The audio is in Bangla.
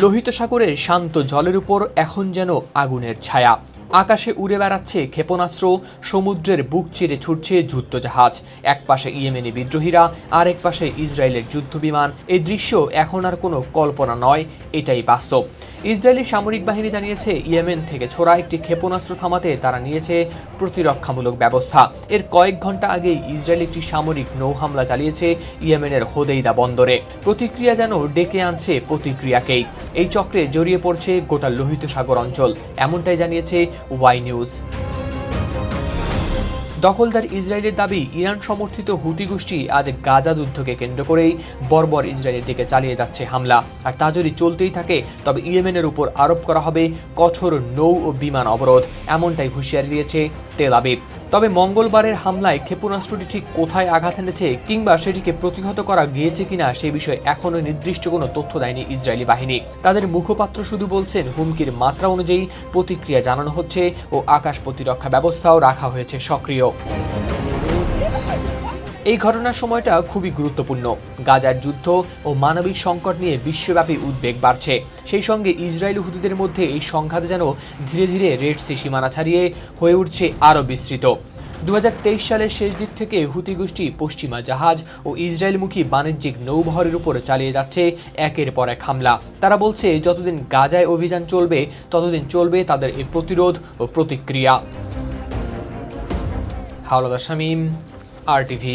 লোহিত সাগরের শান্ত জলের উপর এখন যেন আগুনের ছায়া। আকাশে উড়ে বেড়াচ্ছে ক্ষেপণাস্ত্র, সমুদ্রের বুক চিরে ছুটছে যুদ্ধজাহাজ। এক পাশে ইয়েমেনি বিদ্রোহীরা, আরেক পাশে ইসরায়েলের যুদ্ধবিমান। এই দৃশ্য এখন আর কোনো কল্পনা নয়, এটাই বাস্তব। ইসরায়েলি সামরিক বাহিনী জানিয়েছে, ইয়েমেন থেকে ছোড়া একটি ক্ষেপণাস্ত্র থামাতে তারা নিয়েছে প্রতিরক্ষামূলক ব্যবস্থা। এর কয়েক ঘন্টা আগেই ইসরায়েল একটি সামরিক নৌ হামলা চালিয়েছে ইয়েমেনের হোদেইদা বন্দরে। প্রতিক্রিয়া যেন ডেকে আনছে প্রতিক্রিয়াকেই। এই চক্রে জড়িয়ে পড়ছে গোটা লোহিত সাগর অঞ্চল, এমনটাই জানিয়েছে ওয়াই নিউজ। দখলদার ইসরায়েলের দাবি, ইরান সমর্থিত হুতি গোষ্ঠী আজ গাজা যুদ্ধকে কেন্দ্র করেই বর্বর ইসরায়েলের দিকে চালিয়ে যাচ্ছে হামলা। আর তা যদি চলতেই থাকে তবে ইয়েমেনের উপর আরোপ করা হবে কঠোর নৌ ও বিমান অবরোধ, এমনটাই হুঁশিয়ারি দিয়েছে তেল আবিব। তবে মঙ্গলবারের হামলায় ক্ষেপণাস্ত্রটি ঠিক কোথায় আঘাত এনেছে কিংবা সেটিকে প্রতিহত করা গিয়েছে কিনা সে বিষয়ে এখনও নির্দিষ্ট কোনো তথ্য দেয়নি ইসরায়েলি বাহিনী। তাদের মুখপাত্র শুধু বলছেন, হুমকির মাত্রা অনুযায়ী প্রতিক্রিয়া জানানো হচ্ছে ও আকাশ প্রতিরক্ষা ব্যবস্থাও রাখা হয়েছে সক্রিয়। এই ঘটনার সময়টা খুবই গুরুত্বপূর্ণ। গাজার যুদ্ধ ও মানবিক সংকট নিয়ে বিশ্বব্যাপী উদ্বেগ বাড়ছে। সেই সঙ্গে ইসরায়েল ও হুতিদের মধ্যে এই সংঘাত যেন ধীরে ধীরে রেড সি সীমানা ছাড়িয়ে হয়ে উঠছে আরও বিস্তৃত। 2023 সালের শেষ দিক থেকে হুতি গোষ্ঠী পশ্চিমা জাহাজ ও ইসরায়েলমুখী বাণিজ্যিক নৌবহরের উপর চালিয়ে যাচ্ছে একের পর এক হামলা। তারা বলছে, যতদিন গাজায় অভিযান চলবে ততদিন চলবে তাদের এই প্রতিরোধ ও প্রতিক্রিয়া। হাওলাদার শামীম, RTV।